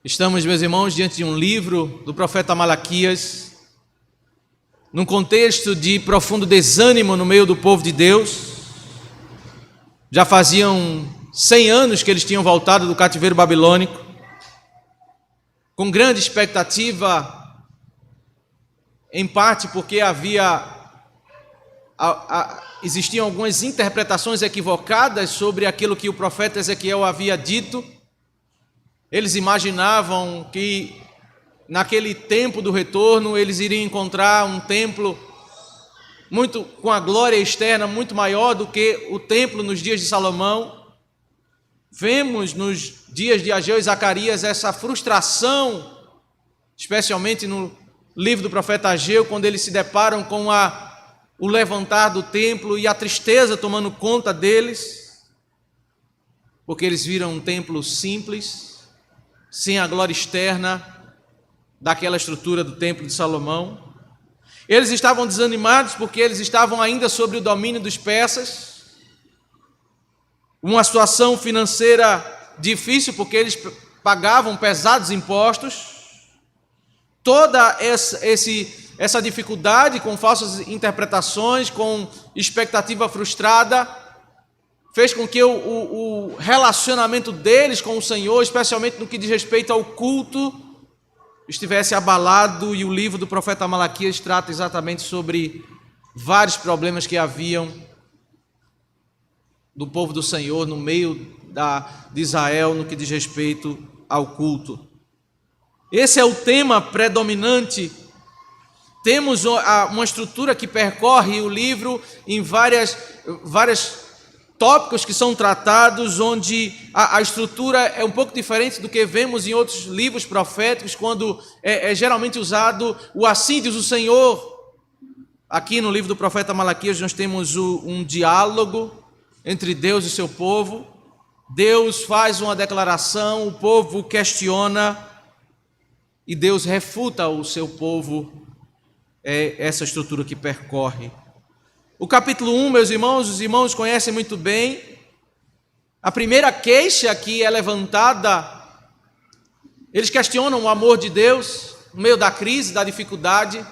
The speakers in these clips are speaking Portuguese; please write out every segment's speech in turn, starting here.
Estamos, meus irmãos, diante de um livro do profeta Malaquias, num contexto de profundo desânimo no meio do povo de Deus. Já faziam 100 anos que eles tinham voltado do cativeiro babilônico, com grande expectativa, em parte porque existiam algumas interpretações equivocadas sobre aquilo que o profeta Ezequiel havia dito. Eles imaginavam que naquele tempo do retorno eles iriam encontrar um templo muito com a glória externa muito maior do que o templo nos dias de Salomão. Vemos nos dias de Ageu e Zacarias essa frustração, especialmente no livro do profeta Ageu, quando eles se deparam com o levantar do templo e a tristeza tomando conta deles, porque eles viram um templo simples, sem a glória externa daquela estrutura do templo de Salomão. Eles estavam desanimados porque eles estavam ainda sob o domínio dos persas, uma situação financeira difícil porque eles pagavam pesados impostos. Toda essa dificuldade com falsas interpretações, com expectativa frustrada, fez com que o relacionamento deles com o Senhor, especialmente no que diz respeito ao culto, estivesse abalado, e o livro do profeta Malaquias trata exatamente sobre vários problemas que haviam do povo do Senhor no meio de Israel no que diz respeito ao culto. Esse é o tema predominante. Temos uma estrutura que percorre o livro em várias tópicos que são tratados, onde a estrutura é um pouco diferente do que vemos em outros livros proféticos, quando é geralmente usado o assim diz o Senhor. Aqui no livro do profeta Malaquias nós temos um diálogo entre Deus e seu povo. Deus faz uma declaração, o povo questiona e Deus refuta o seu povo. É essa estrutura que percorre. O capítulo 1, meus irmãos, os irmãos conhecem muito bem. A primeira queixa que é levantada, eles questionam o amor de Deus no meio da crise, da dificuldade.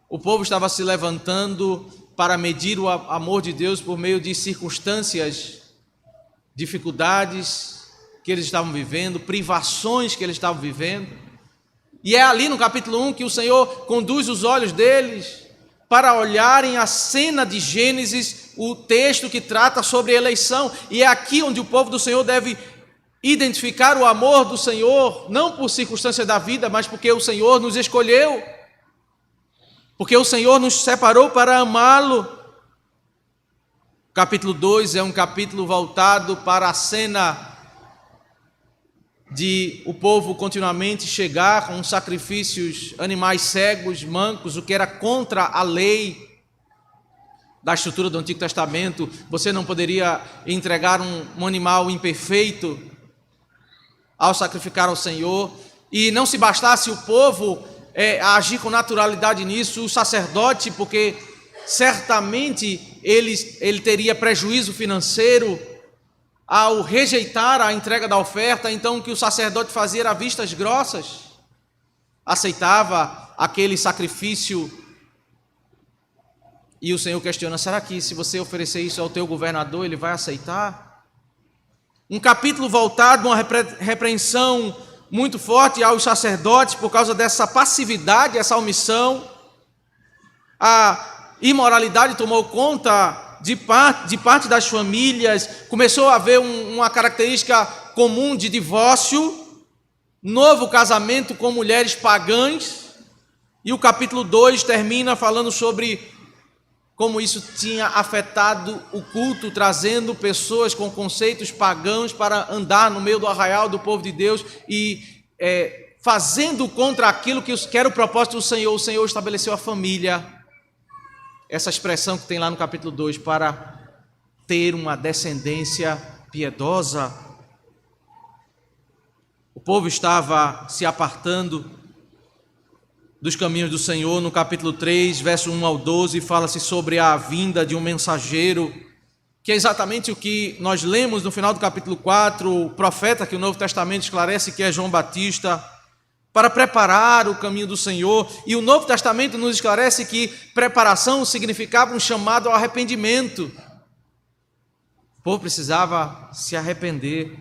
O povo estava se levantando para medir o amor de Deus por meio de circunstâncias, dificuldades que eles estavam vivendo, privações que eles estavam vivendo. E é ali no capítulo 1 que o Senhor conduz os olhos deles para olharem a cena de Gênesis, o texto que trata sobre a eleição. E é aqui onde o povo do Senhor deve identificar o amor do Senhor, não por circunstância da vida, mas porque o Senhor nos escolheu, porque o Senhor nos separou para amá-lo. O capítulo 2 é um capítulo voltado para a cena de o povo continuamente chegar com sacrifícios, animais cegos, mancos, o que era contra a lei da estrutura do Antigo Testamento. Você não poderia entregar um animal imperfeito ao sacrificar ao Senhor. E não se bastasse o povo agir com naturalidade nisso, o sacerdote, porque certamente ele teria prejuízo financeiro ao rejeitar a entrega da oferta. Então o que o sacerdote fazia era vistas grossas, aceitava aquele sacrifício. E o Senhor questiona: será que se você oferecer isso ao teu governador, ele vai aceitar? Um capítulo voltado a uma repreensão muito forte aos sacerdotes por causa dessa passividade, essa omissão. A imoralidade tomou conta de parte das famílias, começou a haver uma característica comum de divórcio, novo casamento com mulheres pagãs, e o capítulo 2 termina falando sobre como isso tinha afetado o culto, trazendo pessoas com conceitos pagãos para andar no meio do arraial do povo de Deus e fazendo contra aquilo que era o propósito do Senhor. O Senhor estabeleceu a família, essa expressão que tem lá no capítulo 2, para ter uma descendência piedosa. O povo estava se apartando dos caminhos do Senhor. No capítulo 3, verso 1 ao 12, fala-se sobre a vinda de um mensageiro que é exatamente o que nós lemos no final do capítulo 4, o profeta que o Novo Testamento esclarece que é João Batista, para preparar o caminho do Senhor. E o Novo Testamento nos esclarece que preparação significava um chamado ao arrependimento. O povo precisava se arrepender.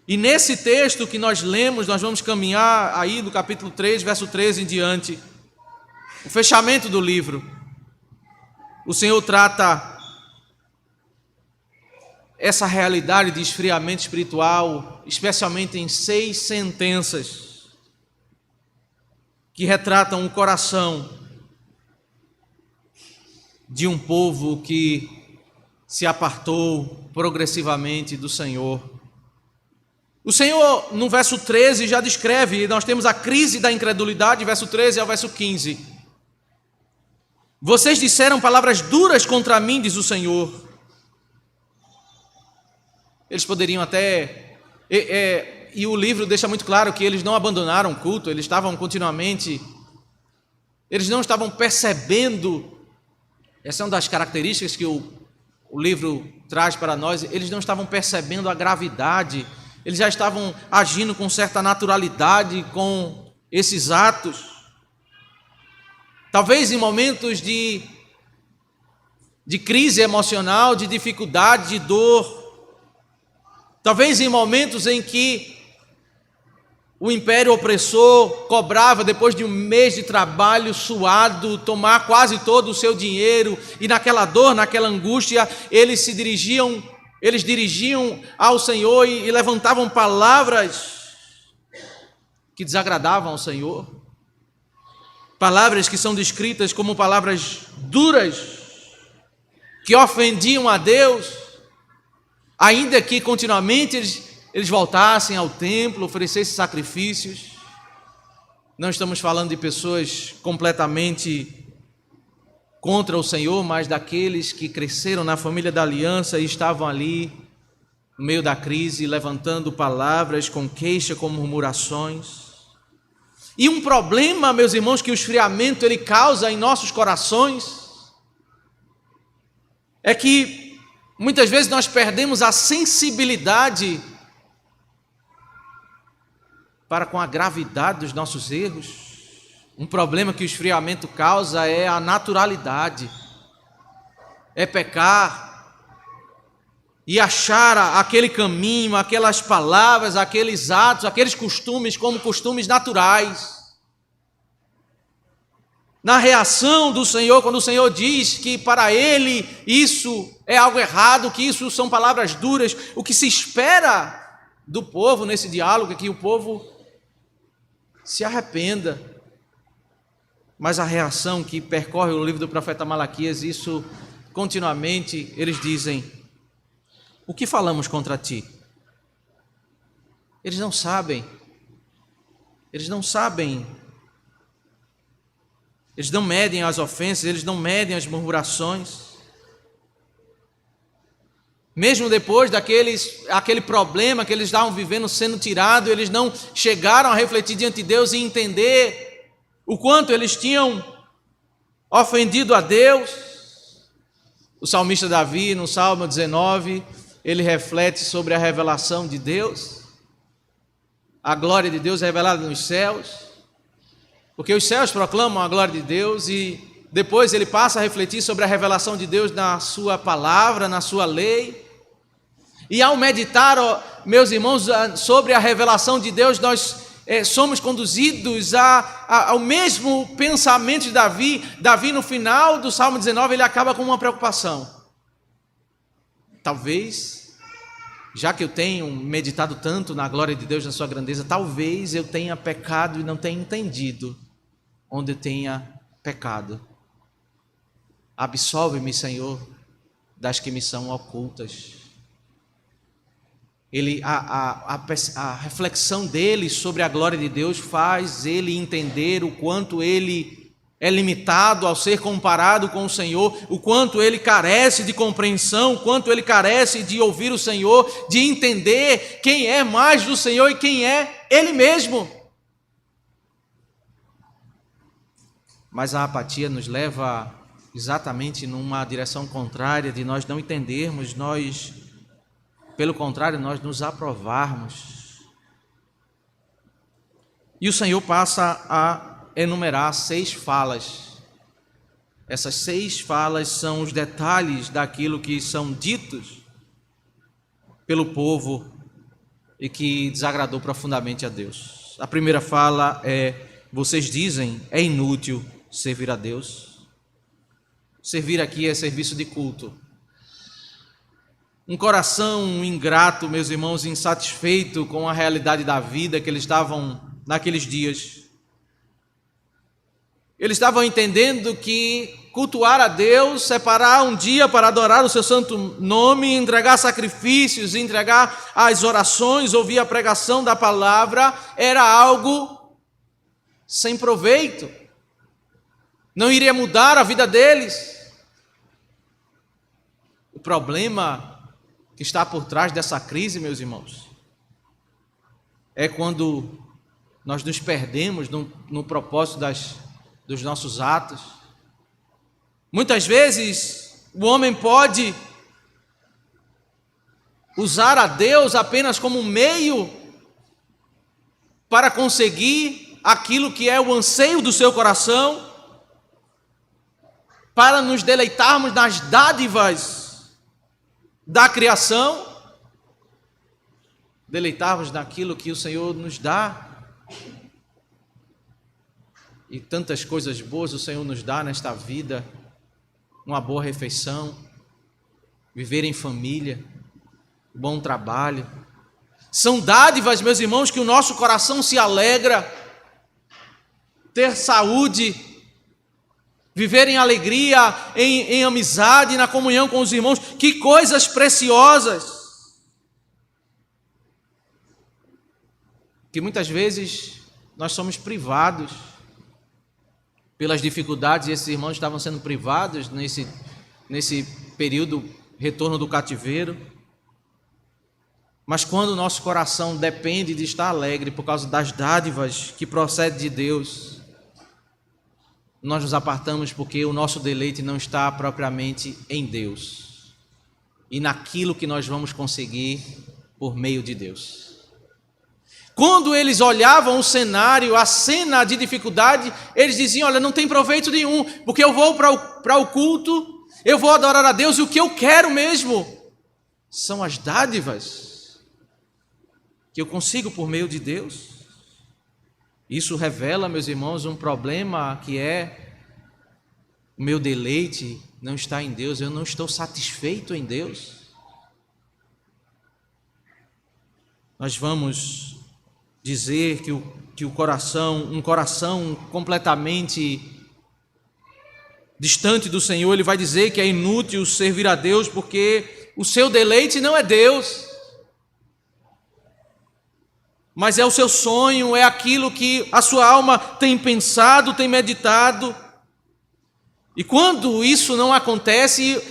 E nesse texto que nós lemos, nós vamos caminhar aí do capítulo 3, verso 13 em diante, o fechamento do livro. O Senhor trata essa realidade de esfriamento espiritual, especialmente em 6 sentenças que retratam o coração de um povo que se apartou progressivamente do Senhor. O Senhor, no verso 13, já descreve, nós temos a crise da incredulidade, verso 13 ao verso 15. Vocês disseram palavras duras contra mim, diz o Senhor. Eles poderiam até... E o livro deixa muito claro que eles não abandonaram o culto, eles estavam continuamente... Eles não estavam percebendo... Essa é uma das características que o livro traz para nós. Eles não estavam percebendo a gravidade, eles já estavam agindo com certa naturalidade com esses atos. Talvez em momentos de crise emocional, de dificuldade, de dor. Talvez em momentos em que o império opressor cobrava, depois de um mês de trabalho suado, tomar quase todo o seu dinheiro, e naquela dor, naquela angústia, eles dirigiam ao Senhor e levantavam palavras que desagradavam ao Senhor. Palavras que são descritas como palavras duras, que ofendiam a Deus. Ainda que continuamente eles voltassem ao templo, oferecessem sacrifícios. Não estamos falando de pessoas completamente contra o Senhor, mas daqueles que cresceram na família da aliança e estavam ali, no meio da crise, levantando palavras com queixa, com murmurações. E um problema, meus irmãos, que o esfriamento ele causa em nossos corações, é que muitas vezes nós perdemos a sensibilidade para com a gravidade dos nossos erros. Um problema que o esfriamento causa é a naturalidade, é pecar e achar aquele caminho, aquelas palavras, aqueles atos, aqueles costumes como costumes naturais. Na reação do Senhor, quando o Senhor diz que para Ele isso é algo errado, que isso são palavras duras, o que se espera do povo nesse diálogo é que o povo se arrependa. Mas a reação que percorre o livro do profeta Malaquias, isso continuamente eles dizem: o que falamos contra ti? Eles não sabem. Eles não medem as ofensas, eles não medem as murmurações. Mesmo depois aquele problema que eles estavam vivendo sendo tirado, eles não chegaram a refletir diante de Deus e entender o quanto eles tinham ofendido a Deus. O salmista Davi, no Salmo 19, ele reflete sobre a revelação de Deus, a glória de Deus revelada nos céus. Porque os céus proclamam a glória de Deus e depois ele passa a refletir sobre a revelação de Deus na sua palavra, na sua lei. E ao meditar, meus irmãos, sobre a revelação de Deus, nós somos conduzidos ao mesmo pensamento de Davi. Davi, no final do Salmo 19, ele acaba com uma preocupação. Talvez, já que eu tenho meditado tanto na glória de Deus, na sua grandeza, talvez eu tenha pecado e não tenha entendido onde eu tenha pecado. Absolve-me, Senhor, das que me são ocultas. A reflexão dele sobre a glória de Deus faz ele entender o quanto ele é limitado ao ser comparado com o Senhor, o quanto ele carece de compreensão, o quanto ele carece de ouvir o Senhor, de entender quem é mais do Senhor e quem é Ele mesmo. Mas a apatia nos leva exatamente numa direção contrária, de nós não entendermos, pelo contrário, nós nos aprovarmos. E o Senhor passa a enumerar 6 falas. Essas 6 falas são os detalhes daquilo que são ditos pelo povo e que desagradou profundamente a Deus. A primeira fala é: vocês dizem, é inútil servir a Deus. Servir aqui é serviço de culto. Um coração ingrato, meus irmãos, insatisfeito com a realidade da vida que eles estavam naqueles dias. Eles estavam entendendo que cultuar a Deus, separar um dia para adorar o seu santo nome, entregar sacrifícios, entregar as orações, ouvir a pregação da palavra, era algo sem proveito. Não iria mudar a vida deles. O problema que está por trás dessa crise, meus irmãos, é quando nós nos perdemos no propósito dos nossos atos. Muitas vezes o homem pode usar a Deus apenas como um meio para conseguir aquilo que é o anseio do seu coração, para nos deleitarmos nas dádivas da criação, deleitarmos naquilo que o Senhor nos dá. E tantas coisas boas o Senhor nos dá nesta vida: uma boa refeição, viver em família, bom trabalho. São dádivas, meus irmãos, que o nosso coração se alegra. Ter saúde, viver em alegria, em amizade, na comunhão com os irmãos, que coisas preciosas, que muitas vezes nós somos privados pelas dificuldades, e esses irmãos estavam sendo privados nesse período, retorno do cativeiro. Mas quando o nosso coração depende de estar alegre por causa das dádivas que procedem de Deus, nós nos apartamos porque o nosso deleite não está propriamente em Deus e naquilo que nós vamos conseguir por meio de Deus. Quando eles olhavam o cenário, a cena de dificuldade, eles diziam: olha, não tem proveito nenhum, porque eu vou para o culto, eu vou adorar a Deus, e o que eu quero mesmo são as dádivas que eu consigo por meio de Deus. Isso revela, meus irmãos, um problema que é: o meu deleite não está em Deus, eu não estou satisfeito em Deus. Nós vamos dizer que um coração completamente distante do Senhor, ele vai dizer que é inútil servir a Deus porque o seu deleite não é Deus, mas é o seu sonho, é aquilo que a sua alma tem pensado, tem meditado. E quando isso não acontece,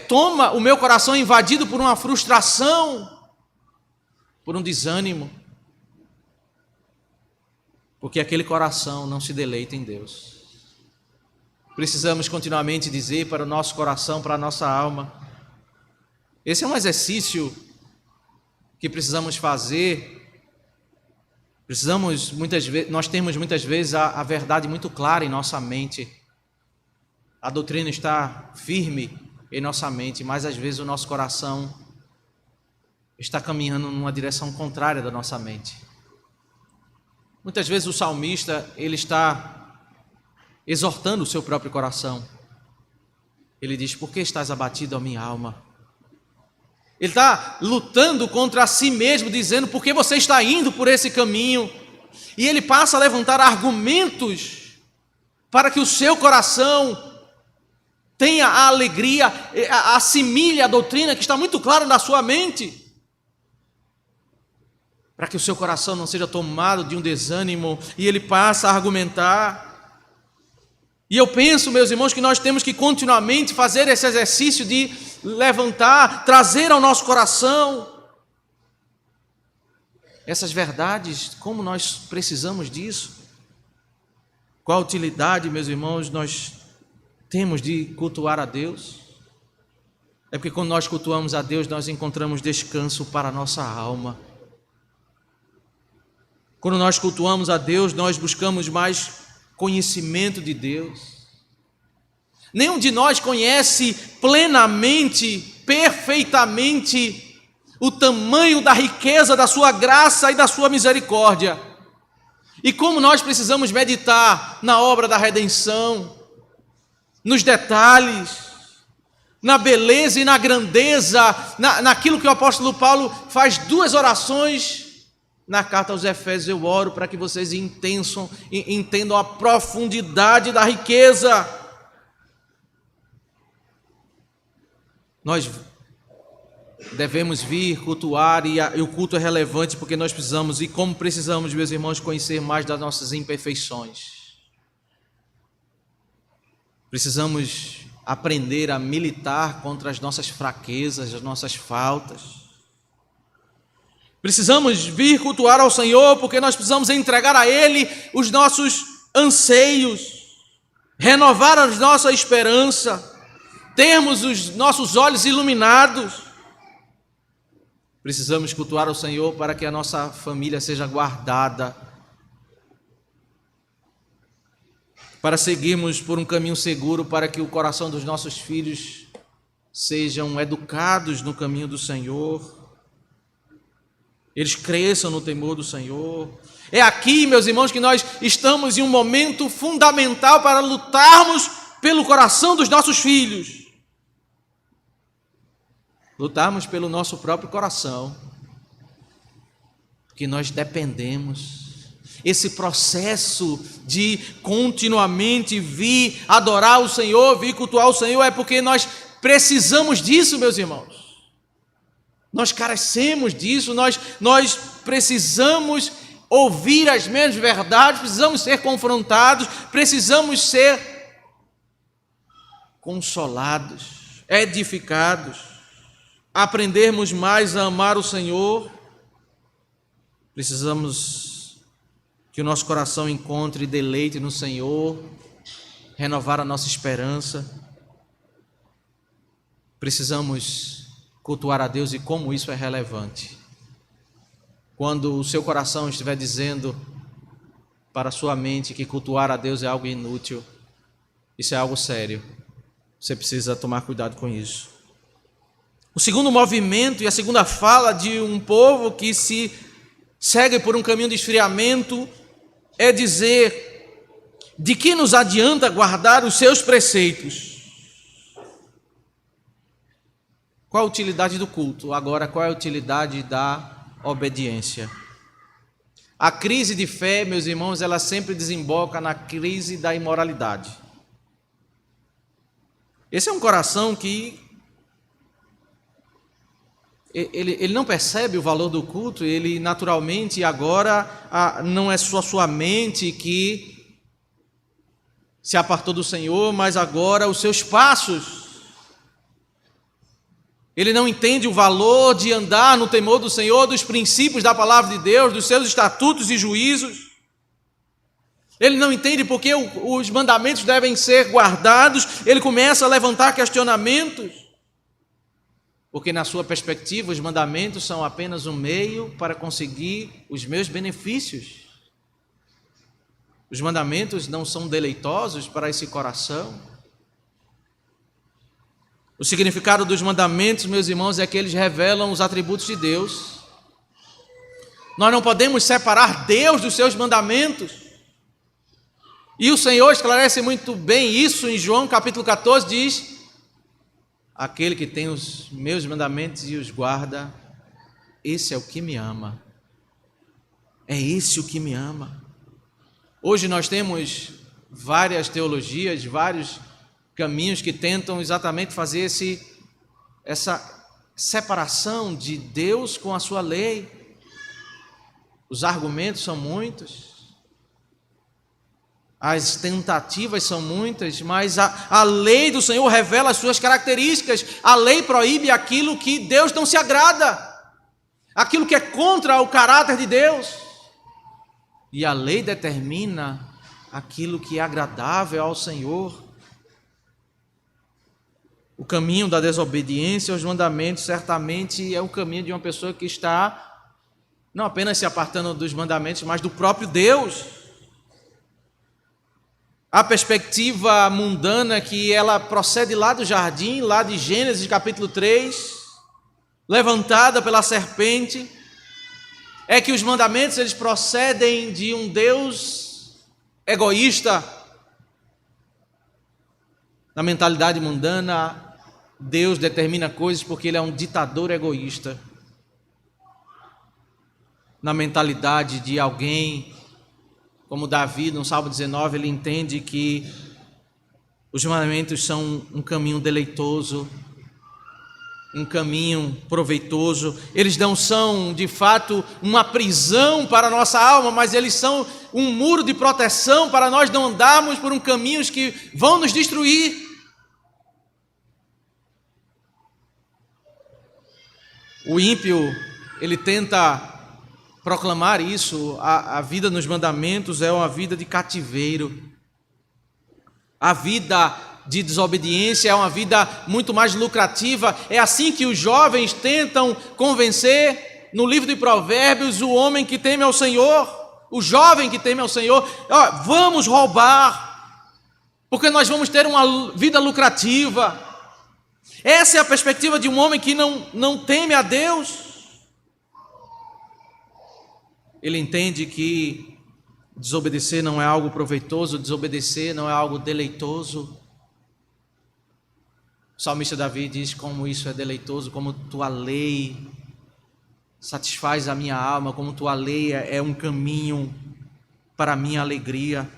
toma o meu coração invadido por uma frustração, por um desânimo, porque aquele coração não se deleita em Deus. Precisamos continuamente dizer para o nosso coração, para a nossa alma: esse é um exercício que precisamos fazer. Nós temos muitas vezes a verdade muito clara em nossa mente. A doutrina está firme em nossa mente, mas às vezes o nosso coração está caminhando numa direção contrária da nossa mente. Muitas vezes o salmista, ele está exortando o seu próprio coração. Ele diz: por que estás abatido, ó minha alma? Ele está lutando contra si mesmo, dizendo: por que você está indo por esse caminho? E ele passa a levantar argumentos para que o seu coração tenha a alegria, assimile a doutrina que está muito clara na sua mente, para que o seu coração não seja tomado de um desânimo. E ele passa a argumentar. E eu penso, meus irmãos, que nós temos que continuamente fazer esse exercício de levantar, trazer ao nosso coração essas verdades, como nós precisamos disso. Qual a utilidade, meus irmãos, nós temos de cultuar a Deus? É porque quando nós cultuamos a Deus, nós encontramos descanso para a nossa alma. Quando nós cultuamos a Deus, nós buscamos mais conhecimento de Deus. Nenhum de nós conhece plenamente, perfeitamente, o tamanho da riqueza da sua graça e da sua misericórdia. E como nós precisamos meditar na obra da redenção, nos detalhes, na beleza e na grandeza, naquilo que o apóstolo Paulo faz 2 orações na carta aos Efésios. Eu oro para que vocês entendam a profundidade da riqueza. Nós devemos vir cultuar, e o culto é relevante porque nós precisamos, e como precisamos, meus irmãos, conhecer mais das nossas imperfeições. Precisamos aprender a militar contra as nossas fraquezas, as nossas faltas. Precisamos vir cultuar ao Senhor porque nós precisamos entregar a Ele os nossos anseios, renovar a nossa esperança, termos os nossos olhos iluminados. Precisamos cultuar ao Senhor para que a nossa família seja guardada, para seguirmos por um caminho seguro, para que o coração dos nossos filhos sejam educados no caminho do Senhor, eles cresçam no temor do Senhor. É aqui, meus irmãos, que nós estamos em um momento fundamental para lutarmos pelo coração dos nossos filhos. Lutarmos pelo nosso próprio coração, porque nós dependemos. Esse processo de continuamente vir adorar o Senhor, vir cultuar o Senhor, é porque nós precisamos disso, meus irmãos. Nós carecemos disso, nós precisamos ouvir as mesmas verdades, precisamos ser confrontados, precisamos ser consolados, edificados, aprendermos mais a amar o Senhor. Precisamos que o nosso coração encontre deleite no Senhor, renovar a nossa esperança. Precisamos cultuar a Deus, e como isso é relevante. Quando o seu coração estiver dizendo para a sua mente que cultuar a Deus é algo inútil, isso é algo sério. Você precisa tomar cuidado com isso. O segundo movimento e a segunda fala de um povo que se segue por um caminho de esfriamento é dizer: de que nos adianta guardar os seus preceitos? Qual a utilidade do culto? Agora, qual é a utilidade da obediência? A crise de fé, meus irmãos, ela sempre desemboca na crise da imoralidade. Esse é um coração que ele não percebe o valor do culto. Ele naturalmente agora não é só sua mente que se apartou do Senhor, mas agora os seus passos. Ele não entende o valor de andar no temor do Senhor, dos princípios da palavra de Deus, dos seus estatutos e juízos. Ele não entende porque os mandamentos devem ser guardados. Ele começa a levantar questionamentos, porque na sua perspectiva os mandamentos são apenas um meio para conseguir os meus benefícios. Os mandamentos não são deleitosos para esse coração. O significado dos mandamentos, meus irmãos, é que eles revelam os atributos de Deus. Nós não podemos separar Deus dos seus mandamentos. E o Senhor esclarece muito bem isso em João capítulo 14, diz: aquele que tem os meus mandamentos e os guarda, esse é o que me ama. É esse o que me ama. Hoje nós temos várias teologias, vários caminhos que tentam exatamente fazer essa separação de Deus com a sua lei. Os argumentos são muitos, as tentativas são muitas, mas a lei do Senhor revela as suas características. A lei proíbe aquilo que Deus não se agrada, aquilo que é contra o caráter de Deus, e a lei determina aquilo que é agradável ao Senhor. O caminho da desobediência aos mandamentos certamente é o caminho de uma pessoa que está não apenas se apartando dos mandamentos, mas do próprio Deus. A perspectiva mundana que ela procede lá do jardim, lá de Gênesis capítulo 3, levantada pela serpente, é que os mandamentos eles procedem de um Deus egoísta. Na mentalidade mundana, Deus determina coisas porque Ele é um ditador egoísta. Na mentalidade de alguém como Davi, no Salmo 19, ele entende que os mandamentos são um caminho deleitoso, um caminho proveitoso. Eles não são, de fato, uma prisão para a nossa alma, mas eles são um muro de proteção para nós não andarmos por caminhos que vão nos destruir. O ímpio, ele tenta proclamar isso, a vida nos mandamentos é uma vida de cativeiro. A vida de desobediência é uma vida muito mais lucrativa. É assim que os jovens tentam convencer, no livro de Provérbios, o homem que teme ao Senhor, o jovem que teme ao Senhor, vamos roubar, porque nós vamos ter uma vida lucrativa. Essa é a perspectiva de um homem que não teme a Deus. Ele entende que desobedecer não é algo proveitoso, desobedecer não é algo deleitoso. O salmista Davi diz como isso é deleitoso, como tua lei satisfaz a minha alma, como tua lei é um caminho para a minha alegria.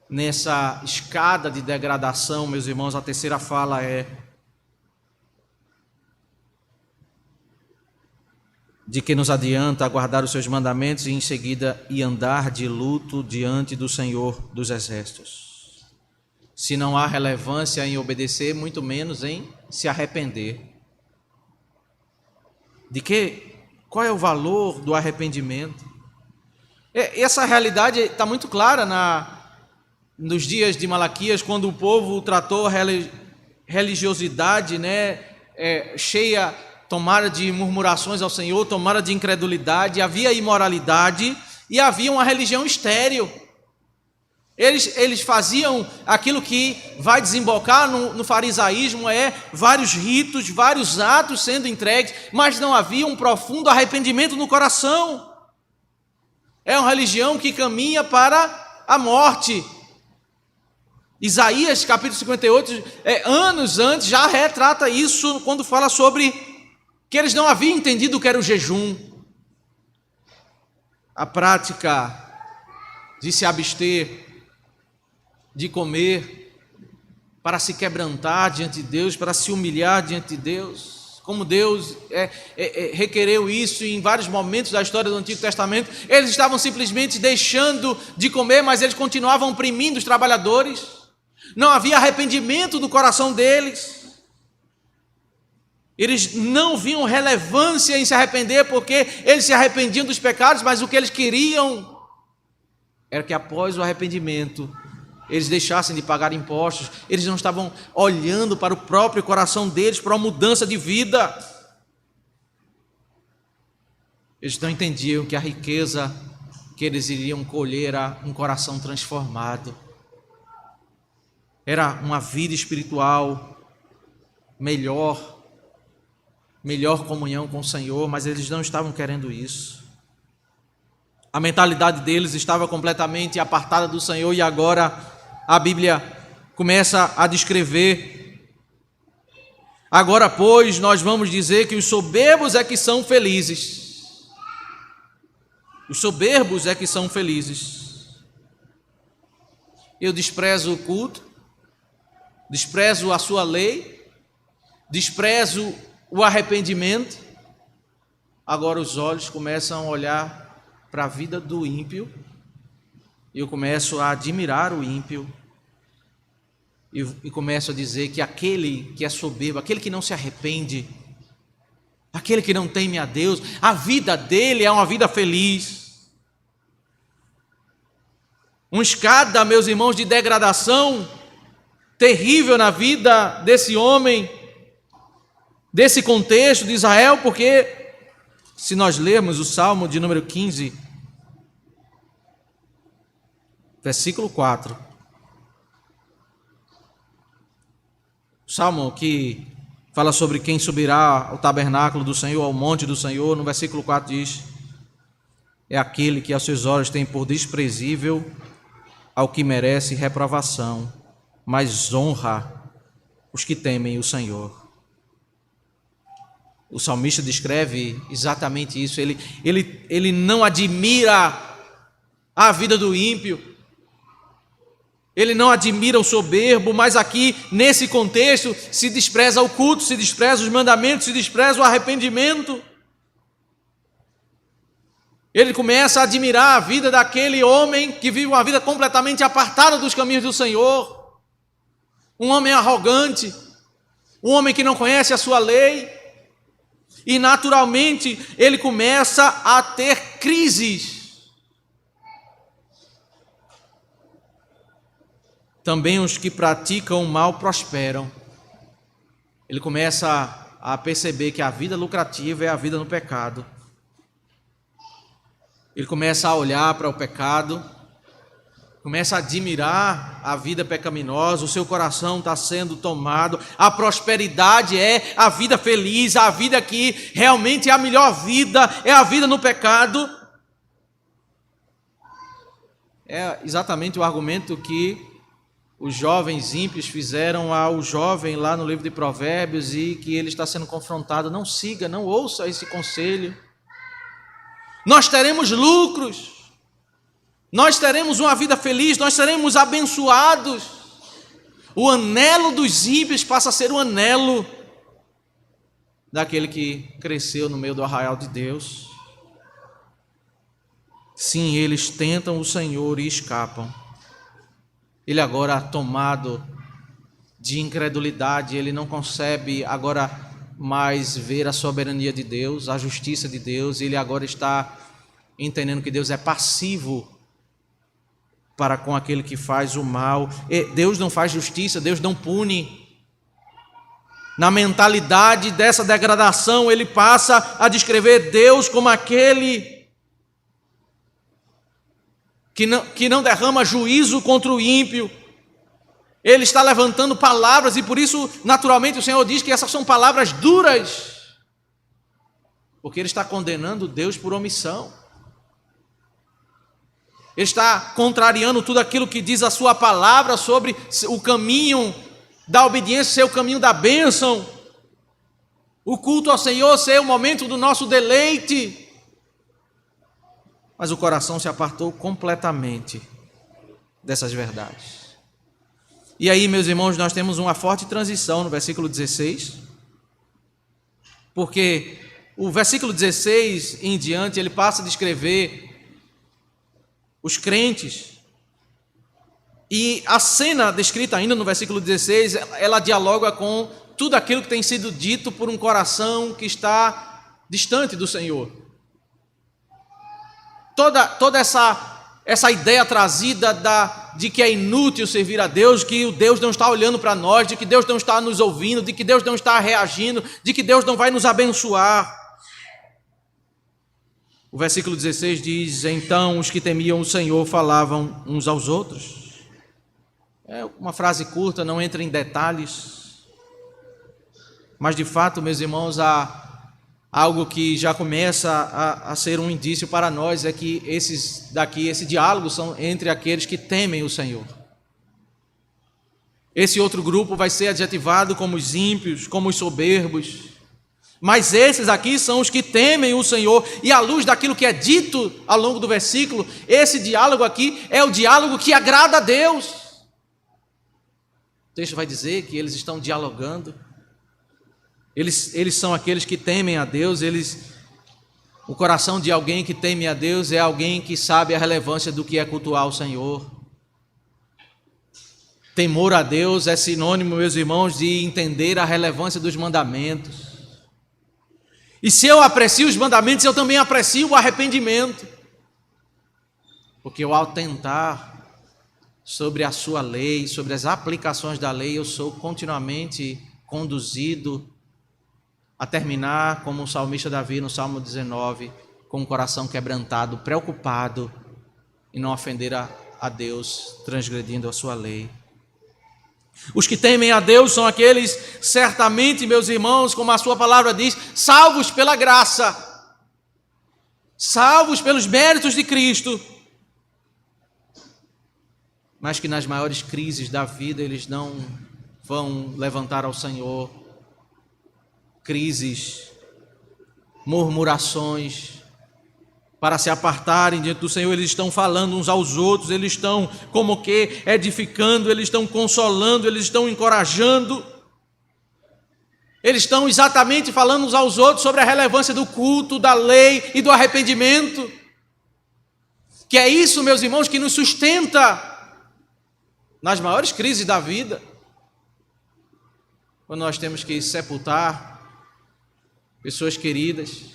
Nessa escada de degradação, meus irmãos, a terceira fala é de que nos adianta guardar os seus mandamentos e em seguida andar de luto diante do Senhor dos Exércitos. Se não há relevância em obedecer, muito menos em se arrepender. Qual é o valor do arrependimento? Essa realidade está muito clara nos dias de Malaquias, quando o povo tratou a religiosidade, cheia, tomara de murmurações ao Senhor, tomara de incredulidade, havia imoralidade e havia uma religião estéril. Eles faziam aquilo que vai desembocar no farisaísmo, vários ritos, vários atos sendo entregues, mas não havia um profundo arrependimento no coração. É uma religião que caminha para a morte. Isaías capítulo 58, anos antes, já retrata isso quando fala sobre que eles não haviam entendido o que era o jejum. A prática de se abster de comer para se quebrantar diante de Deus, para se humilhar diante de Deus. Como Deus requereu isso em vários momentos da história do Antigo Testamento. Eles estavam simplesmente deixando de comer, mas eles continuavam oprimindo os trabalhadores. Não havia arrependimento do coração deles. Eles não viam relevância em se arrepender, porque eles se arrependiam dos pecados, mas o que eles queriam era que após o arrependimento eles deixassem de pagar impostos. Eles não estavam olhando para o próprio coração deles, para uma mudança de vida. Eles não entendiam que a riqueza que eles iriam colher era um coração transformado. Era uma vida espiritual melhor comunhão com o Senhor, mas eles não estavam querendo isso. A mentalidade deles estava completamente apartada do Senhor e agora a Bíblia começa a descrever: agora, pois, nós vamos dizer que os soberbos é que são felizes. Os soberbos é que são felizes. Eu desprezo o culto, desprezo a sua lei, desprezo o arrependimento. Agora os olhos começam a olhar para a vida do ímpio, e eu começo a admirar o ímpio, e começo a dizer que aquele que é soberbo, aquele que não se arrepende, aquele que não teme a Deus, a vida dele é uma vida feliz. Uma escada, meus irmãos, de degradação, terrível na vida desse homem, desse contexto de Israel, porque se nós lermos o Salmo de número 15, versículo 4, o Salmo que fala sobre quem subirá ao tabernáculo do Senhor, ao monte do Senhor, no versículo 4 diz: é aquele que aos seus olhos tem por desprezível ao que merece reprovação, mas honra os que temem o Senhor. O salmista descreve exatamente isso. Ele não admira a vida do ímpio, ele não admira o soberbo, mas aqui, nesse contexto, se despreza o culto, se despreza os mandamentos, se despreza o arrependimento. Ele começa a admirar a vida daquele homem que vive uma vida completamente apartada dos caminhos do Senhor. Um homem arrogante, um homem que não conhece a sua lei. E naturalmente ele começa a ter crises. Também os que praticam o mal prosperam. Ele começa a perceber que a vida lucrativa é a vida no pecado. Ele começa a olhar para o pecado, começa a admirar a vida pecaminosa, o seu coração está sendo tomado, a prosperidade é a vida feliz, a vida que realmente é a melhor vida, é a vida no pecado. É exatamente o argumento que os jovens ímpios fizeram ao jovem lá no livro de Provérbios e que ele está sendo confrontado. Não siga, não ouça esse conselho. Nós teremos lucros, nós teremos uma vida feliz, nós seremos abençoados. O anelo dos ímpios passa a ser o anelo daquele que cresceu no meio do arraial de Deus. Sim, eles tentam o Senhor e escapam. Ele agora, tomado de incredulidade, ele não concebe agora mais ver a soberania de Deus, a justiça de Deus. Ele agora está entendendo que Deus é passivo para com aquele que faz o mal. Deus não faz justiça, Deus não pune. Na mentalidade dessa degradação, ele passa a descrever Deus como aquele que não derrama juízo contra o ímpio. Ele está levantando palavras e por isso, naturalmente, o Senhor diz que essas são palavras duras, porque ele está condenando Deus por omissão. Ele está contrariando tudo aquilo que diz a sua palavra sobre o caminho da obediência ser o caminho da bênção, o culto ao Senhor ser o momento do nosso deleite. Mas o coração se apartou completamente dessas verdades. E aí, meus irmãos, nós temos uma forte transição no versículo 16, porque o versículo 16 em diante, ele passa a descrever os crentes, e a cena descrita ainda no versículo 16, ela dialoga com tudo aquilo que tem sido dito por um coração que está distante do Senhor. Toda essa ideia trazida de que é inútil servir a Deus, que o Deus não está olhando para nós, de que Deus não está nos ouvindo, de que Deus não está reagindo, de que Deus não vai nos abençoar. O versículo 16 diz: então os que temiam o Senhor falavam uns aos outros. É uma frase curta, não entra em detalhes, mas de fato, meus irmãos, há algo que já começa a ser um indício para nós, é que esse diálogo são entre aqueles que temem o Senhor. Esse outro grupo vai ser adjetivado como os ímpios, como os soberbos, mas esses aqui são os que temem o Senhor, e à luz daquilo que é dito ao longo do versículo, esse diálogo aqui é o diálogo que agrada a Deus. O texto vai dizer que eles estão dialogando. Eles são aqueles que temem a Deus. O coração de alguém que teme a Deus é alguém que sabe a relevância do que é cultuar o Senhor. Temor a Deus é sinônimo, meus irmãos, de entender a relevância dos mandamentos. E se eu aprecio os mandamentos, eu também aprecio o arrependimento. Porque ao tentar sobre a sua lei, sobre as aplicações da lei, eu sou continuamente conduzido a terminar como o salmista Davi no Salmo 19, com o coração quebrantado, preocupado em não ofender a Deus, transgredindo a sua lei. Os que temem a Deus são aqueles, certamente, meus irmãos, como a sua palavra diz, salvos pela graça, salvos pelos méritos de Cristo, mas que nas maiores crises da vida eles não vão levantar ao Senhor crises, murmurações, para se apartarem diante do Senhor. Eles estão falando uns aos outros, eles estão como que edificando, eles estão consolando, eles estão encorajando, eles estão exatamente falando uns aos outros sobre a relevância do culto, da lei e do arrependimento, que é isso, meus irmãos, que nos sustenta nas maiores crises da vida, quando nós temos que sepultar pessoas queridas,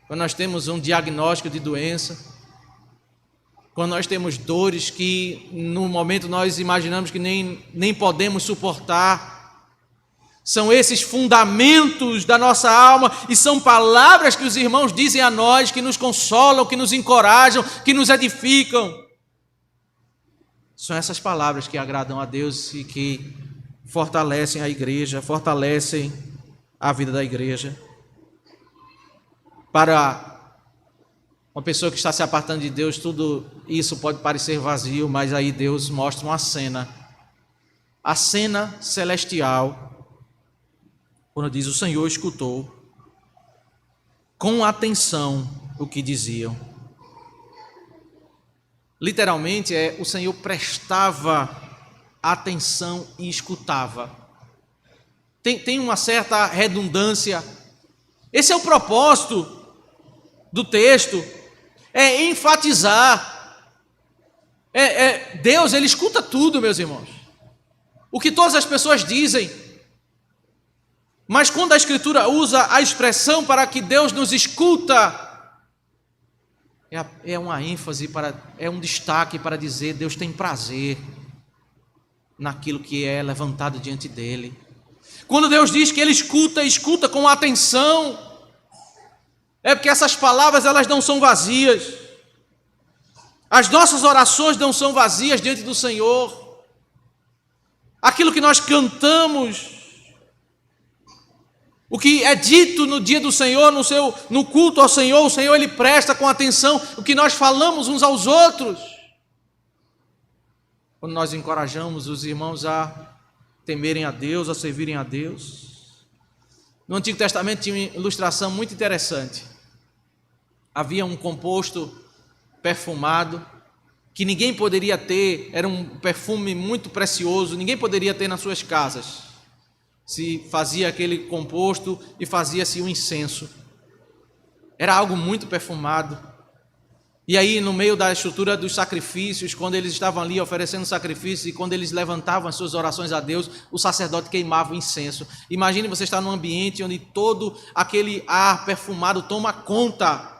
quando nós temos um diagnóstico de doença, quando nós temos dores que no momento nós imaginamos que nem podemos suportar. São esses fundamentos da nossa alma e são palavras que os irmãos dizem a nós, que nos consolam, que nos encorajam, que nos edificam. São essas palavras que agradam a Deus e que fortalecem a igreja, fortalecem a vida da igreja. Para uma pessoa que está se apartando de Deus, tudo isso pode parecer vazio, mas aí Deus mostra uma cena, a cena celestial, quando diz: o Senhor escutou com atenção o que diziam. Literalmente o Senhor prestava atenção e escutava. Tem uma certa redundância. Esse é o propósito do texto, é enfatizar. Deus, Ele escuta tudo, meus irmãos. O que todas as pessoas dizem. Mas quando a Escritura usa a expressão para que Deus nos escuta, é uma ênfase, é um destaque para dizer: Deus tem prazer naquilo que é levantado diante dEle. Quando Deus diz que Ele escuta com atenção, é porque essas palavras elas não são vazias. As nossas orações não são vazias diante do Senhor. Aquilo que nós cantamos, o que é dito no dia do Senhor, no culto ao Senhor, o Senhor Ele presta com atenção o que nós falamos uns aos outros. Quando nós encorajamos os irmãos a temerem a Deus, a servirem a Deus. No Antigo Testamento tinha uma ilustração muito interessante. Havia um composto perfumado que ninguém poderia ter, era um perfume muito precioso, ninguém poderia ter nas suas casas. Se fazia aquele composto e fazia-se um incenso. Era algo muito perfumado. E aí, no meio da estrutura dos sacrifícios, quando eles estavam ali oferecendo sacrifícios e quando eles levantavam as suas orações a Deus, o sacerdote queimava o incenso. Imagine você estar num ambiente onde todo aquele ar perfumado toma conta.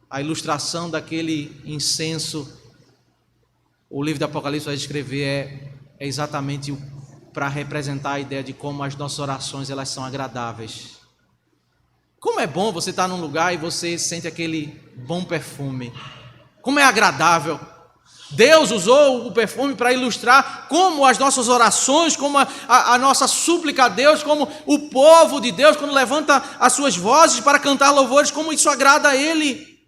A ilustração daquele incenso, o livro do Apocalipse vai descrever, é exatamente para representar a ideia de como as nossas orações elas são agradáveis. Como é bom você estar num lugar e você sente aquele bom perfume. Como é agradável. Deus usou o perfume para ilustrar como as nossas orações, como a nossa súplica a Deus, como o povo de Deus, quando levanta as suas vozes para cantar louvores, como isso agrada a Ele.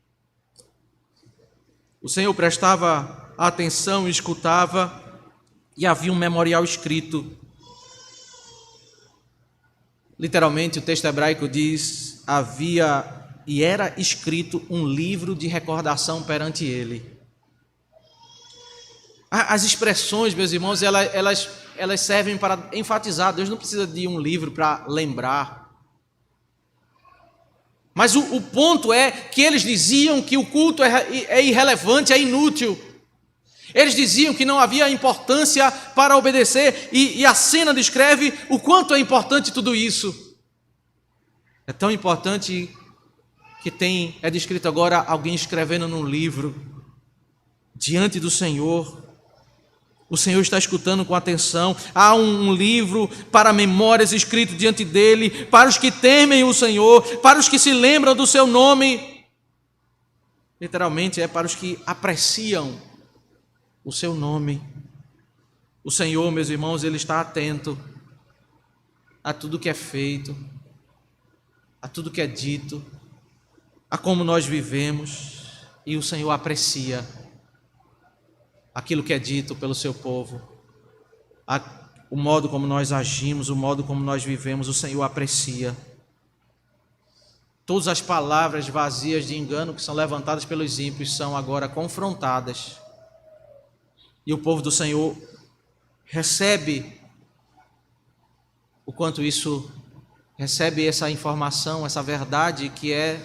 O Senhor prestava atenção e escutava, e havia um memorial escrito. Literalmente, o texto hebraico diz: havia e era escrito um livro de recordação perante Ele. As expressões, meus irmãos, elas servem para enfatizar. Deus não precisa de um livro para lembrar. Mas o ponto é que eles diziam que o culto é irrelevante, é inútil. Eles diziam que não havia importância para obedecer, e a cena descreve o quanto é importante tudo isso. É tão importante que é descrito agora alguém escrevendo num livro diante do Senhor. O Senhor está escutando com atenção. Há um livro para memórias escrito diante dele, para os que temem o Senhor, para os que se lembram do seu nome. Literalmente é para os que apreciam o seu nome. O Senhor, meus irmãos, Ele está atento a tudo que é feito, a tudo que é dito, a como nós vivemos, e o Senhor aprecia aquilo que é dito pelo seu povo, o modo como nós agimos, o modo como nós vivemos, o Senhor aprecia. Todas as palavras vazias de engano que são levantadas pelos ímpios são agora confrontadas, e o povo do Senhor recebe o quanto isso, recebe essa informação, essa verdade que é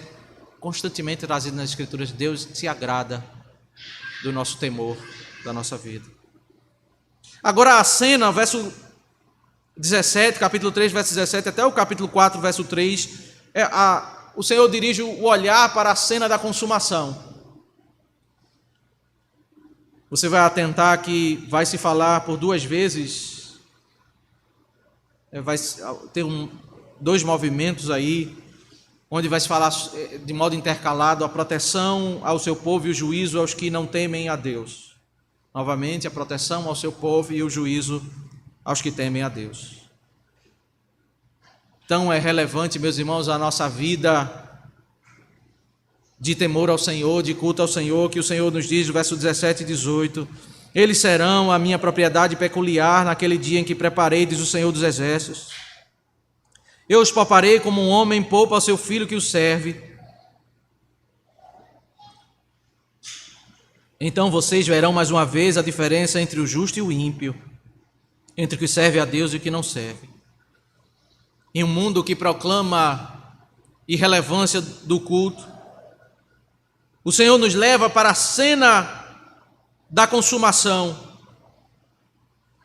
constantemente trazida nas Escrituras. Deus se agrada do nosso temor, da nossa vida. Agora a cena, verso 17, capítulo 3, verso 17, até o capítulo 4, verso 3, o Senhor dirige o olhar para a cena da consumação. Você vai atentar que vai se falar por duas vezes, vai ter dois movimentos aí, onde vai se falar de modo intercalado a proteção ao seu povo e o juízo aos que não temem a Deus. Novamente, a proteção ao seu povo e o juízo aos que temem a Deus. Então é relevante, meus irmãos, a nossa vida de temor ao Senhor, de culto ao Senhor, que o Senhor nos diz, no verso 17 e 18, eles serão a minha propriedade peculiar naquele dia em que preparei, diz o Senhor dos Exércitos. Eu os pouparei como um homem poupa ao seu filho que o serve. Então vocês verão mais uma vez a diferença entre o justo e o ímpio, entre o que serve a Deus e o que não serve. Em um mundo que proclama irrelevância do culto, o Senhor nos leva para a cena da consumação.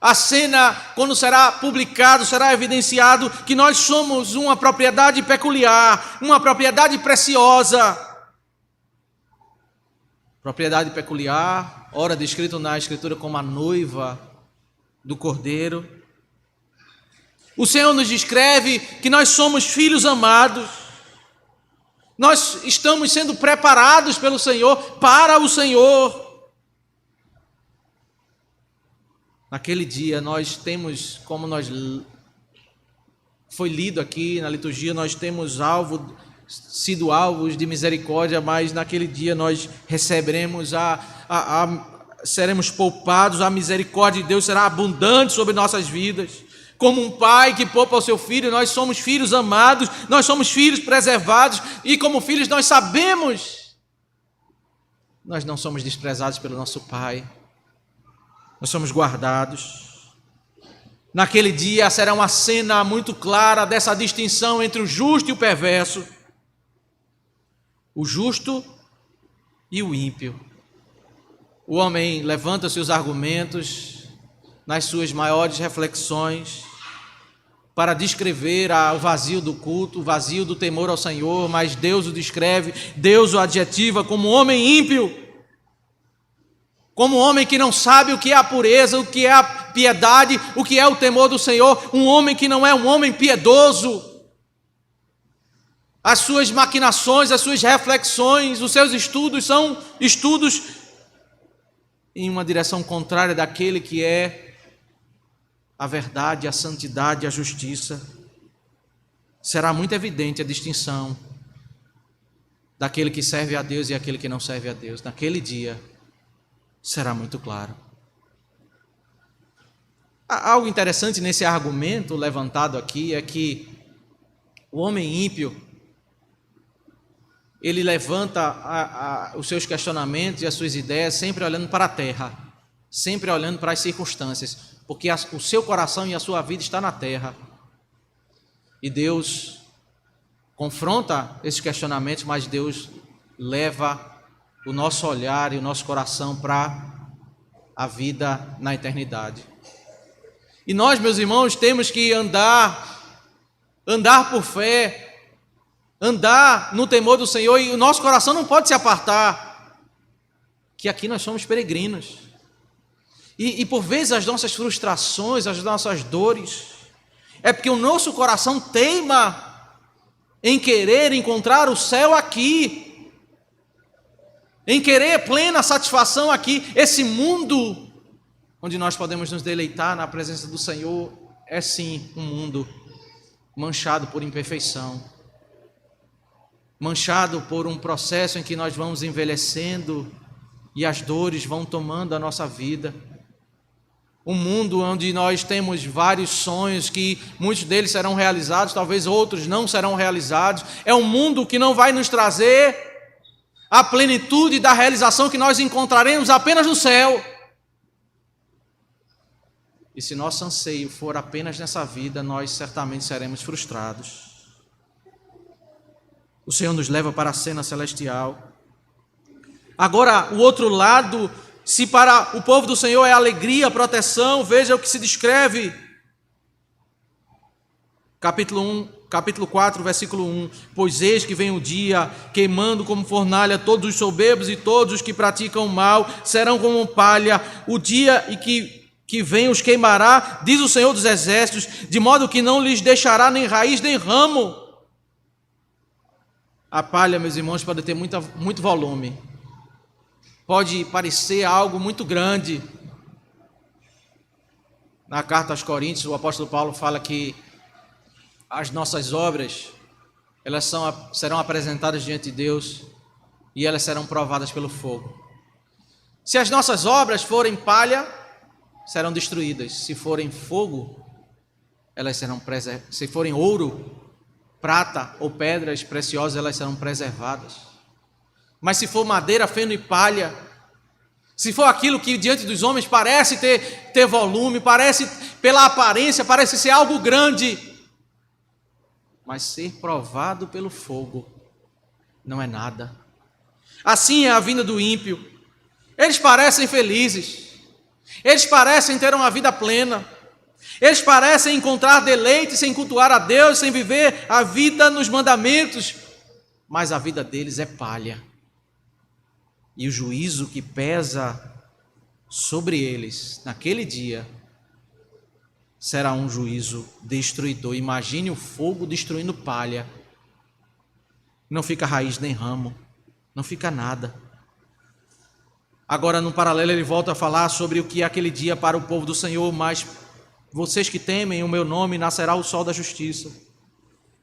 A cena, quando será publicado, será evidenciado que nós somos uma propriedade peculiar, uma propriedade preciosa. Propriedade peculiar, ora descrito na Escritura como a noiva do Cordeiro. O Senhor nos descreve que nós somos filhos amados. Nós estamos sendo preparados pelo Senhor para o Senhor. Naquele dia nós temos, como foi lido aqui na liturgia, nós temos sido alvos de misericórdia, mas naquele dia nós receberemos seremos poupados, a misericórdia de Deus será abundante sobre nossas vidas. Como um pai que poupa o seu filho, nós somos filhos amados, nós somos filhos preservados, e como filhos nós sabemos, nós não somos desprezados pelo nosso Pai. Nós somos guardados. Naquele dia será uma cena muito clara dessa distinção entre o justo e o perverso, o justo e o ímpio. O homem levanta seus argumentos nas suas maiores reflexões para descrever o vazio do culto, o vazio do temor ao Senhor, mas Deus o descreve, Deus o adjetiva como homem ímpio, como um homem que não sabe o que é a pureza, o que é a piedade, o que é o temor do Senhor, um homem que não é um homem piedoso. As suas maquinações, as suas reflexões, os seus estudos são estudos em uma direção contrária daquele que é a verdade, a santidade, a justiça. Será muito evidente a distinção daquele que serve a Deus e aquele que não serve a Deus. Naquele dia será muito claro. Algo interessante nesse argumento levantado aqui é que o homem ímpio, ele levanta os seus questionamentos e as suas ideias sempre olhando para a terra, sempre olhando para as circunstâncias, porque o seu coração e a sua vida está na terra. E Deus confronta esses questionamentos, mas Deus leva o nosso olhar e o nosso coração para a vida na eternidade. E nós, meus irmãos, temos que andar por fé, andar no temor do Senhor, e o nosso coração não pode se apartar. que aqui nós somos peregrinos. E por vezes as nossas frustrações, as nossas dores, é porque o nosso coração teima em querer encontrar o céu aqui, em querer plena satisfação aqui. Esse mundo onde nós podemos nos deleitar na presença do Senhor é sim um mundo manchado por imperfeição, manchado por um processo em que nós vamos envelhecendo e as dores vão tomando a nossa vida. Um mundo onde nós temos vários sonhos, que muitos deles serão realizados, talvez outros não serão realizados. É um mundo que não vai nos trazer a plenitude da realização que nós encontraremos apenas no céu. E se nosso anseio for apenas nessa vida, nós certamente seremos frustrados. O Senhor nos leva para a cena celestial. Agora, o outro lado, se para o povo do Senhor é alegria, proteção, veja o que se descreve. Capítulo 4, versículo 1. Pois eis que vem o dia, queimando como fornalha todos os soberbos e todos os que praticam o mal, serão como palha. O dia em que vem os queimará, diz o Senhor dos Exércitos, de modo que não lhes deixará nem raiz nem ramo. A palha, meus irmãos, pode ter muito volume. Pode parecer algo muito grande. Na carta aos Coríntios, o apóstolo Paulo fala que as nossas obras, elas serão apresentadas diante de Deus e elas serão provadas pelo fogo. Se as nossas obras forem palha, serão destruídas. Se forem fogo, elas serão preservadas. Se forem ouro, prata ou pedras preciosas, elas serão preservadas. Mas se for madeira, feno e palha, se for aquilo que diante dos homens parece ter volume, parece, pela aparência, parece ser algo grande, mas ser provado pelo fogo não é nada. Assim é a vinda do ímpio. Eles parecem felizes, eles parecem ter uma vida plena, eles parecem encontrar deleite sem cultuar a Deus, sem viver a vida nos mandamentos, mas a vida deles é palha. E o juízo que pesa sobre eles naquele dia será um juízo destruidor. Imagine o fogo destruindo palha. Não fica raiz nem ramo, não fica nada. Agora, no paralelo, ele volta a falar sobre o que é aquele dia para o povo do Senhor. Mas vocês que temem o meu nome, nascerá o sol da justiça,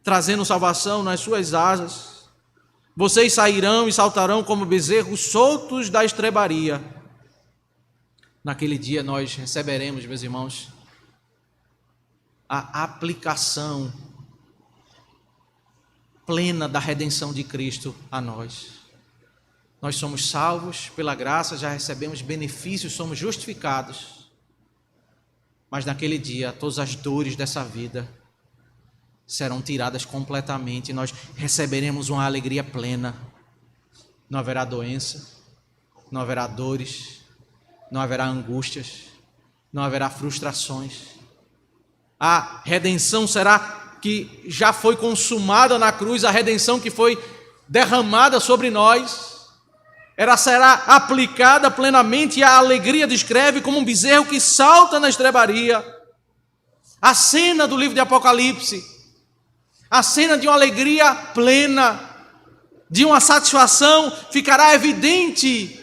trazendo salvação nas suas asas. Vocês sairão e saltarão como bezerros soltos da estrebaria. Naquele dia nós receberemos, meus irmãos, a aplicação plena da redenção de Cristo a nós. Nós somos salvos pela graça, já recebemos benefícios, somos justificados. Mas naquele dia, todas as dores dessa vida serão tiradas completamente e nós receberemos uma alegria plena. Não haverá doença, não haverá dores, não haverá angústias, não haverá frustrações. A redenção será que já foi consumada na cruz, a redenção que foi derramada sobre nós, ela será aplicada plenamente e a alegria descreve como um bezerro que salta na estrebaria. A cena do livro de Apocalipse, a cena de uma alegria plena, de uma satisfação, ficará evidente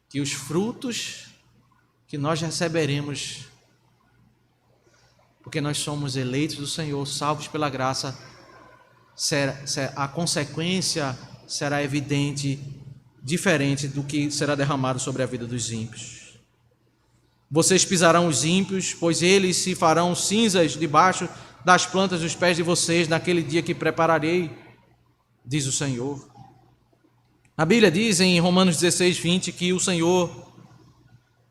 que os frutos que nós receberemos, porque nós somos eleitos do Senhor, salvos pela graça, a consequência será evidente, diferente do que será derramado sobre a vida dos ímpios. Vocês pisarão os ímpios, pois eles se farão cinzas debaixo das plantas dos pés de vocês naquele dia que prepararei, diz o Senhor. A Bíblia diz em Romanos 16, 20 que o Senhor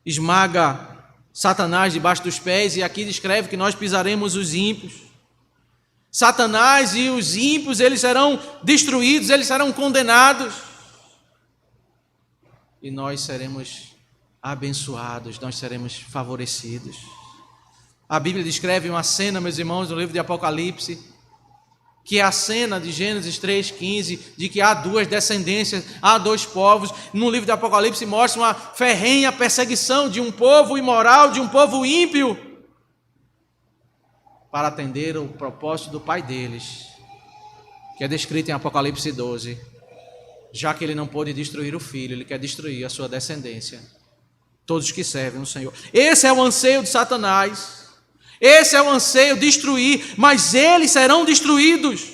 esmaga Satanás debaixo dos pés, e aqui descreve que nós pisaremos os ímpios. Satanás e os ímpios, eles serão destruídos, eles serão condenados. E nós seremos abençoados, nós seremos favorecidos. A Bíblia descreve uma cena, meus irmãos, no livro de Apocalipse, que é a cena de Gênesis 3,15, de que há duas descendências, há dois povos. No livro do Apocalipse mostra uma ferrenha perseguição de um povo imoral, de um povo ímpio, para atender o propósito do pai deles, que é descrito em Apocalipse 12. Já que ele não pôde destruir o filho, ele quer destruir a sua descendência, todos que servem o Senhor. Esse é o anseio de Satanás. Esse é o anseio, destruir, mas eles serão destruídos.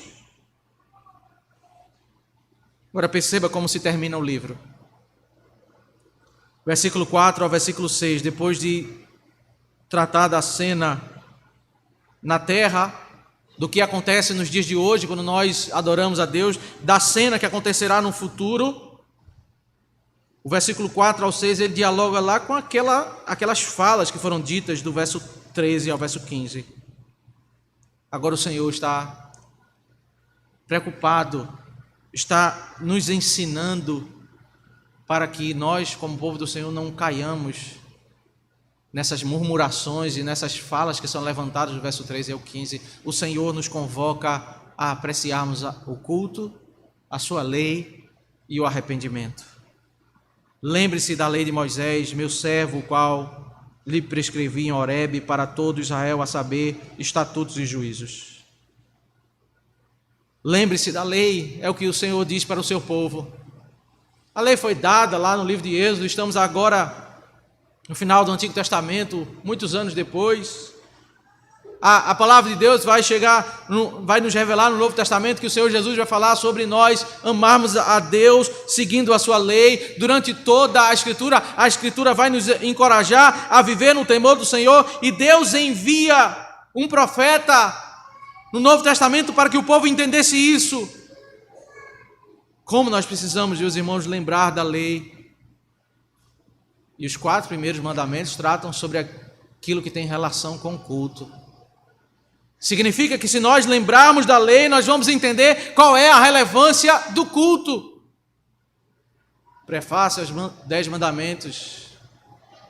Agora perceba como se termina o livro. Versículo 4 ao versículo 6, depois de tratar da cena na terra, do que acontece nos dias de hoje, quando nós adoramos a Deus, da cena que acontecerá no futuro, o versículo 4 ao 6, ele dialoga lá com aquelas falas que foram ditas do verso 13 ao verso 15. Agora o Senhor está preocupado, está nos ensinando para que nós, como povo do Senhor, não caiamos nessas murmurações e nessas falas que são levantadas do verso 13 ao 15. O Senhor nos convoca a apreciarmos o culto, a sua lei e o arrependimento. Lembre-se da lei de Moisés, meu servo, o qual lhe prescrevi em Horebe para todo Israel, a saber, estatutos e juízos. Lembre-se da lei, é o que o Senhor diz para o seu povo. A lei foi dada lá no livro de Êxodo, estamos agora no final do Antigo Testamento, muitos anos depois. A palavra de Deus vai nos revelar no Novo Testamento que o Senhor Jesus vai falar sobre nós amarmos a Deus seguindo a sua lei. Durante toda a Escritura vai nos encorajar a viver no temor do Senhor, e Deus envia um profeta no Novo Testamento para que o povo entendesse isso. Como nós precisamos, meus irmãos, lembrar da lei. E os 4 primeiros mandamentos tratam sobre aquilo que tem relação com o culto. Significa que se nós lembrarmos da lei, nós vamos entender qual é a relevância do culto. Prefácio aos 10 mandamentos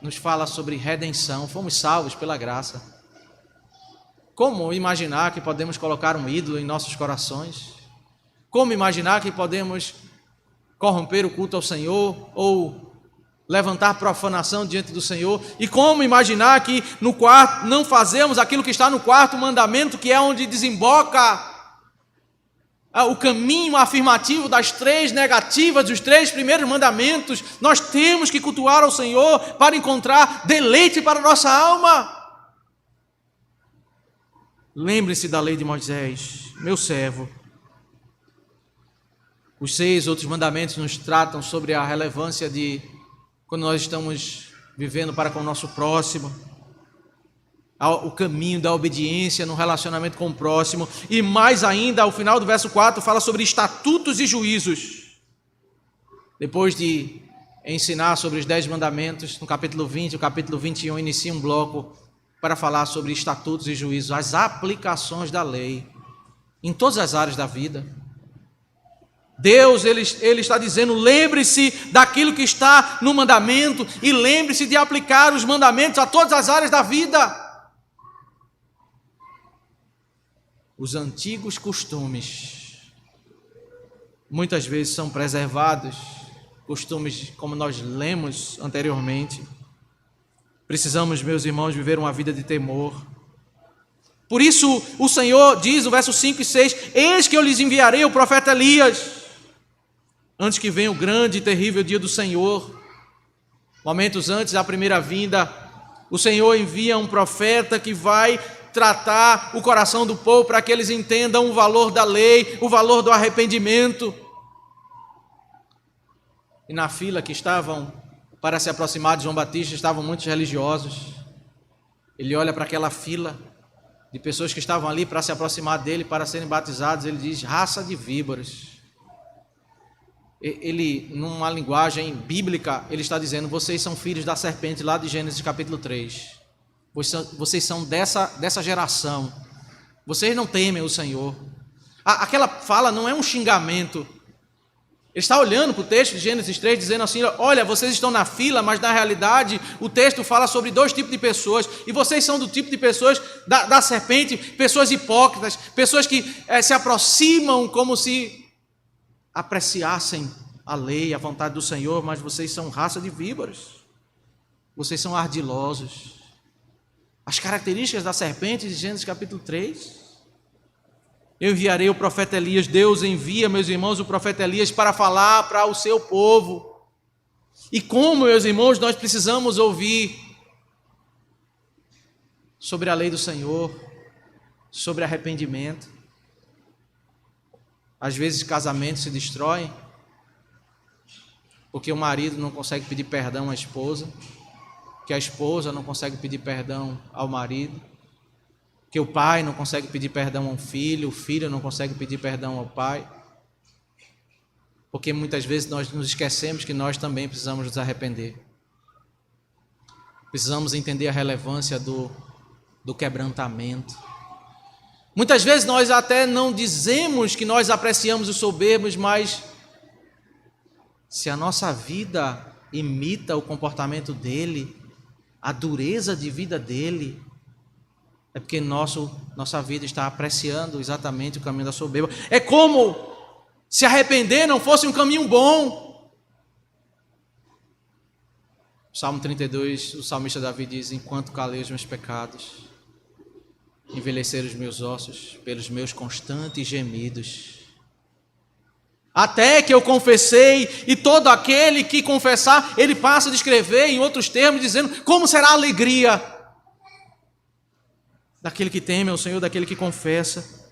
nos fala sobre redenção. Fomos salvos pela graça. Como imaginar que podemos colocar um ídolo em nossos corações? Como imaginar que podemos corromper o culto ao Senhor ou levantar profanação diante do Senhor? E como imaginar que no quarto não fazemos aquilo que está no 4º mandamento, que é onde desemboca o caminho afirmativo das 3 negativas, dos 3 primeiros mandamentos? Nós temos que cultuar ao Senhor para encontrar deleite para a nossa alma. Lembre-se da lei de Moisés, meu servo. Os 6 outros mandamentos nos tratam sobre a relevância de quando nós estamos vivendo para com o nosso próximo, o caminho da obediência no relacionamento com o próximo. E mais ainda, ao final do verso 4, fala sobre estatutos e juízos. Depois de ensinar sobre os 10 mandamentos, no capítulo 20, o capítulo 21 inicia um bloco para falar sobre estatutos e juízos, as aplicações da lei em todas as áreas da vida. Deus, ele está dizendo, lembre-se daquilo que está no mandamento e lembre-se de aplicar os mandamentos a todas as áreas da vida. Os antigos costumes muitas vezes são preservados, costumes como nós lemos anteriormente. Precisamos, meus irmãos, viver uma vida de temor. Por isso o Senhor diz no verso 5 e 6, eis que eu lhes enviarei o profeta Elias, antes que venha o grande e terrível dia do Senhor. Momentos antes da primeira vinda, o Senhor envia um profeta que vai tratar o coração do povo para que eles entendam o valor da lei, o valor do arrependimento. E na fila que estavam para se aproximar de João Batista, estavam muitos religiosos. Ele olha para aquela fila de pessoas que estavam ali para se aproximar dele, para serem batizados. Ele diz, raça de víboras. Ele, numa linguagem bíblica, ele está dizendo, vocês são filhos da serpente, lá de Gênesis capítulo 3. Vocês são dessa geração. Vocês não temem o Senhor. Aquela fala não é um xingamento. Ele está olhando para o texto de Gênesis 3, dizendo assim, olha, vocês estão na fila, mas na realidade o texto fala sobre dois tipos de pessoas, e vocês são do tipo de pessoas da serpente, pessoas hipócritas, pessoas que se aproximam como se apreciassem a lei, a vontade do Senhor, mas vocês são raça de víboras, vocês são ardilosos. As características da serpente de Gênesis capítulo 3. Eu enviarei o profeta Elias, Deus envia, meus irmãos, o profeta Elias para falar para o seu povo. E como, meus irmãos, nós precisamos ouvir sobre a lei do Senhor, sobre arrependimento. Às vezes casamentos se destroem porque o marido não consegue pedir perdão à esposa, que a esposa não consegue pedir perdão ao marido, que o pai não consegue pedir perdão ao filho, o filho não consegue pedir perdão ao pai, porque muitas vezes nós nos esquecemos que nós também precisamos nos arrepender. Precisamos entender a relevância do quebrantamento. Muitas vezes nós até não dizemos que nós apreciamos os soberbos, mas se a nossa vida imita o comportamento dele, a dureza de vida dele, é porque nossa vida está apreciando exatamente o caminho da soberba. É como se arrepender não fosse um caminho bom. Salmo 32, o salmista Davi diz, enquanto calei os meus pecados, envelheceram os meus ossos pelos meus constantes gemidos. Até que eu confessei, e todo aquele que confessar, ele passa a descrever em outros termos, dizendo como será a alegria daquele que teme ao Senhor, daquele que confessa.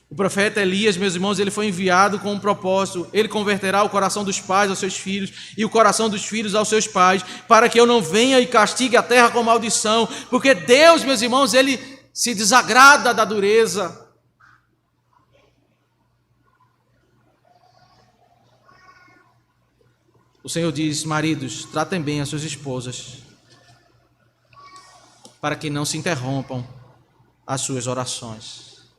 O profeta Elias, meus irmãos, ele foi enviado com um propósito. Ele converterá o coração dos pais aos seus filhos e o coração dos filhos aos seus pais, para que eu não venha e castigue a terra com maldição, porque Deus, meus irmãos, ele se desagrada da dureza. O Senhor diz, maridos, tratem bem as suas esposas, para que não se interrompam as suas orações.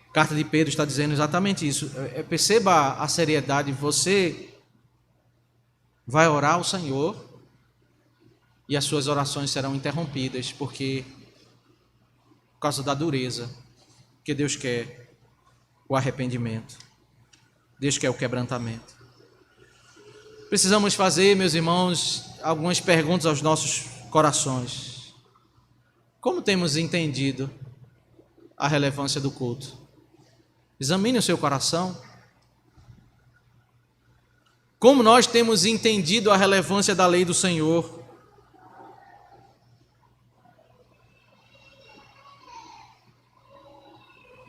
A carta de Pedro está dizendo exatamente isso. Perceba a seriedade. Você vai orar ao Senhor e as suas orações serão interrompidas, por causa da dureza, que Deus quer o arrependimento. Deus quer o quebrantamento. Precisamos fazer, meus irmãos, algumas perguntas aos nossos corações. Como temos entendido a relevância do culto? Examine o seu coração. Como nós temos entendido a relevância da lei do Senhor?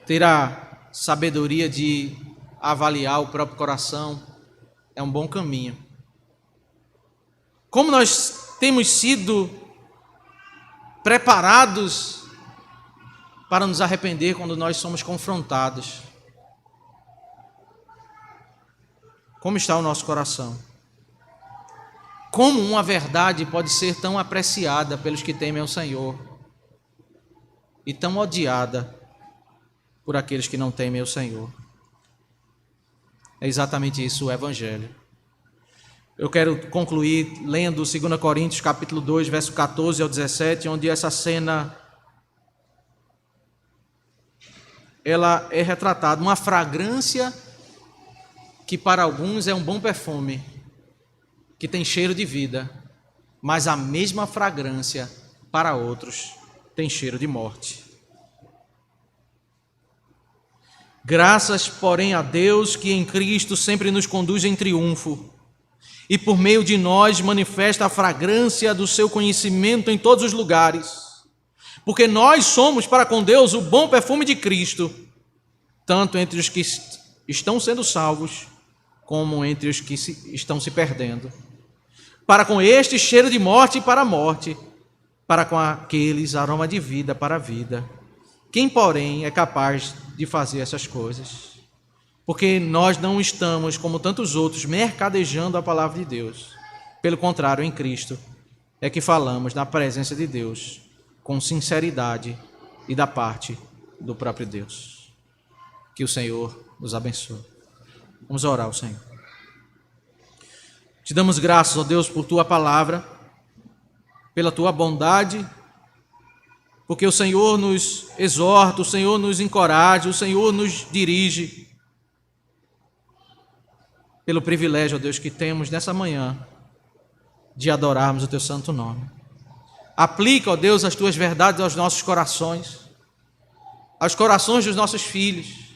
Ter a sabedoria de avaliar o próprio coração é um bom caminho. Como nós temos sido preparados para nos arrepender quando nós somos confrontados? Como está o nosso coração? Como uma verdade pode ser tão apreciada pelos que temem ao Senhor e tão odiada por aqueles que não temem ao Senhor? É exatamente isso o Evangelho. Eu quero concluir lendo 2 Coríntios capítulo 2, verso 14 ao 17, onde essa cena ela é retratada, uma fragrância que para alguns é um bom perfume, que tem cheiro de vida, mas a mesma fragrância para outros tem cheiro de morte. Graças, porém, a Deus que em Cristo sempre nos conduz em triunfo e por meio de nós manifesta a fragrância do seu conhecimento em todos os lugares, porque nós somos para com Deus o bom perfume de Cristo, tanto entre os que estão sendo salvos, como entre os que estão se perdendo. Para com este cheiro de morte para a morte, para com aqueles aroma de vida para a vida. Quem, porém, é capaz de fazer essas coisas? Porque nós não estamos, como tantos outros, mercadejando a palavra de Deus. Pelo contrário, em Cristo é que falamos na presença de Deus, com sinceridade e da parte do próprio Deus. Que o Senhor nos abençoe. Vamos orar ao Senhor. Te damos graças, ó Deus, por Tua palavra, pela Tua bondade, porque o Senhor nos exorta, o Senhor nos encoraja, o Senhor nos dirige, pelo privilégio, ó Deus, que temos nessa manhã de adorarmos o Teu santo nome. Aplica, ó Deus, as Tuas verdades aos nossos corações, aos corações dos nossos filhos.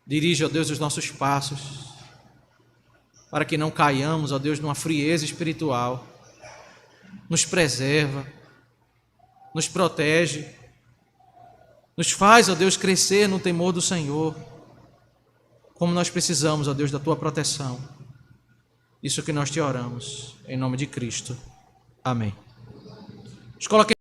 Dirige, ó Deus, os nossos passos, para que não caiamos, ó Deus, numa frieza espiritual. Nos preserva, nos protege, nos faz, ó Deus, crescer no temor do Senhor, como nós precisamos, ó Deus, da Tua proteção. Isso que nós te oramos, em nome de Cristo. Amém.